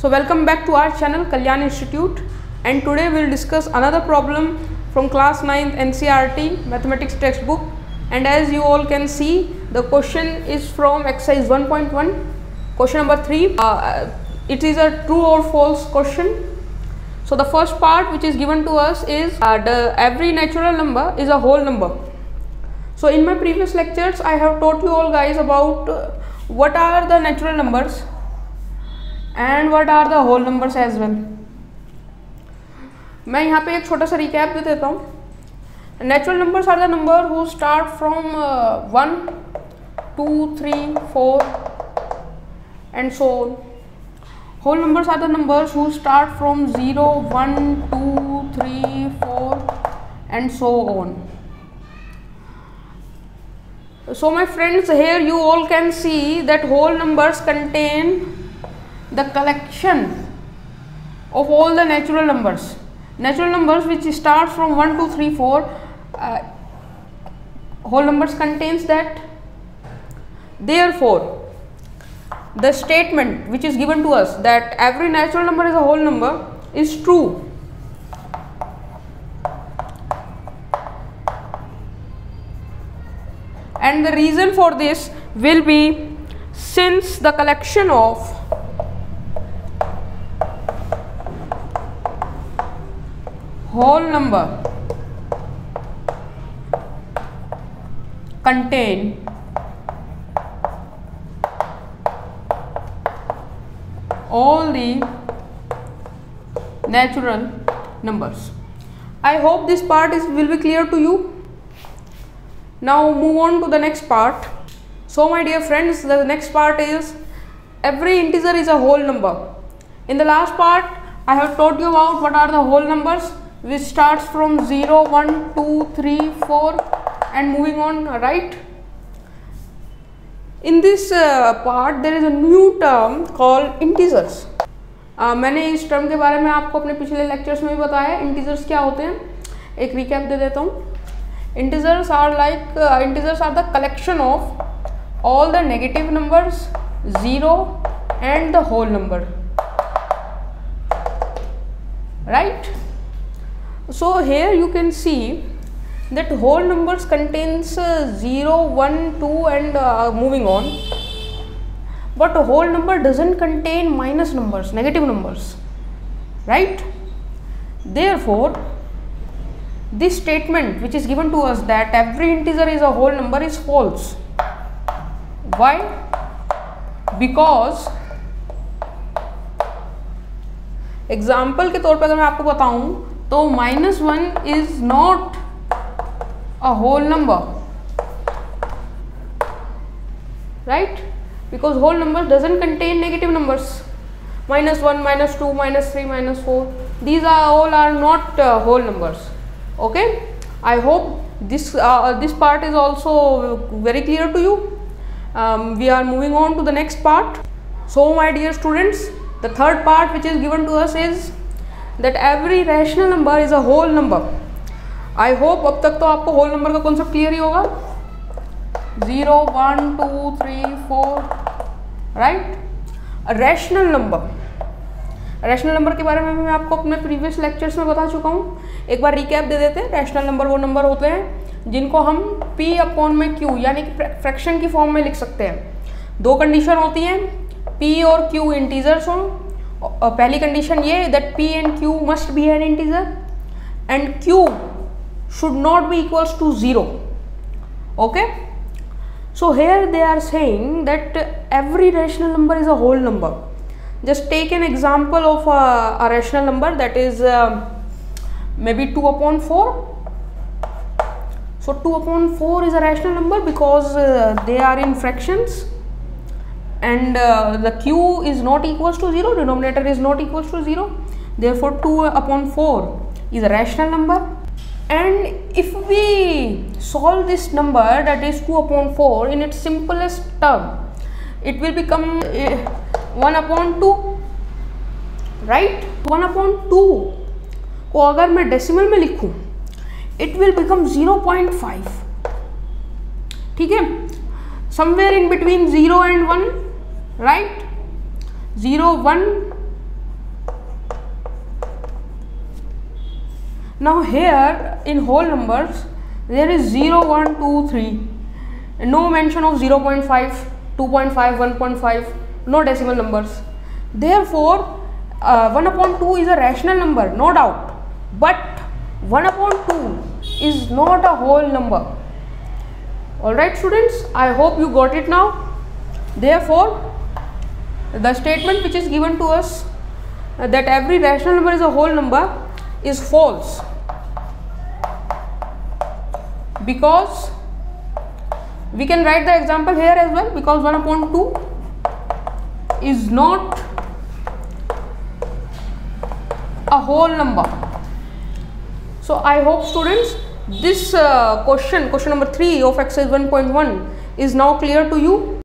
So welcome back to our channel Kalyan Institute, and today we will discuss another problem from class 9th NCERT mathematics textbook. And as you all can see, the question is from exercise 1.1, question number 3. It is a true or false question. So the first part which is given to us is every natural number is a whole number. So in my previous lectures I have taught you all guys about what are the natural numbers and what are the whole numbers as well. मैं यहाँ पे एक छोटा सा recap दे देता हूँ. Natural numbers are the number who start from 1, 2, 3, 4 and so on. Whole numbers are the numbers who start from 0, 1, 2, 3, 4 and so on. So my friends, here you all can see that whole numbers contain the collection of all the natural numbers. Natural numbers which start from 1, 2, 3, 4, whole numbers contains that. Therefore, the statement which is given to us that every natural number is a whole number is true. And the reason for this will be, since the collection of whole number contain all the natural numbers. I hope this part will be clear to you. Now move on to the next part. So my dear friends, the next part is every integer is a whole number. In the last part I have taught you about what are the whole numbers which starts from 0, 1, 2, 3, 4 and moving on, right? In this part there is a new term called integers. मैंने इस term के बारे में आपको अपने पिछले lectures में भी बताया. इंटीजर्स क्या होते हैं, एक रिकैप दे देता हूँ. Integers are the collection of all the negative numbers, 0 and the whole number, right? So here you can see that whole numbers contains 0, 1, 2 and moving on, but a whole number doesn't contain minus numbers, negative numbers, right? Therefore, this statement which is given to us that every integer is a whole number is false. Why? Because example के तौर पर अगर मैं आपको बताऊं तो -1 is not a whole number, right? Because whole number doesn't contain negative numbers. -1, -2, -3, -4, these are all are not whole numbers. Okay, I hope this part is also very clear to you. We are moving on to the next part. So my dear students, the third part which is given to us is that every rational number is a whole number. I hope अब तक तो आपको whole number का concept clear ही होगा. 0, 1, 2, 3, 4, right? A rational number. Rational number के बारे में मैं आपको अपने प्रीवियस लेक्चर्स में बता चुका हूँ. एक बार रिकैप दे देते हैं. रैशनल नंबर वो नंबर होते हैं जिनको हम p अपॉन में q यानी कि फ्रैक्शन की फॉर्म में लिख सकते हैं. दो कंडीशन होती हैं, p और q इंटीजर्स हों. पहली कंडीशन ये that p and q must be an integer and q should not be equals to 0. Okay, so here they are saying that every rational number is a whole number. Just take an example of a rational number, that is maybe 2 upon 4. So 2 upon 4 is a rational number because they are in fractions and the q is not equals to 0, denominator is not equals to 0. Therefore 2 upon 4 is a rational number. And if we solve this number, that is 2 upon 4, in its simplest term, it will become 1 upon 2, right? 1 upon 2 को अगर मैं decimal में लिखूं, it will become 0.5. ठीक है, somewhere in between 0 and 1, right? 0, 1 Now here in whole numbers there is 0, 1, 2, 3, no mention of 0.5, 2.5, 1.5, no decimal numbers. Therefore 1 upon 2 is a rational number, no doubt, but 1 upon 2 is not a whole number. Alright students, I hope you got it now. Therefore the statement which is given to us that every rational number is a whole number is false, because we can write the example here as well, because 1 upon 2 is not a whole number. So I hope students this question number 3 of exercise 1.1 is now clear to you.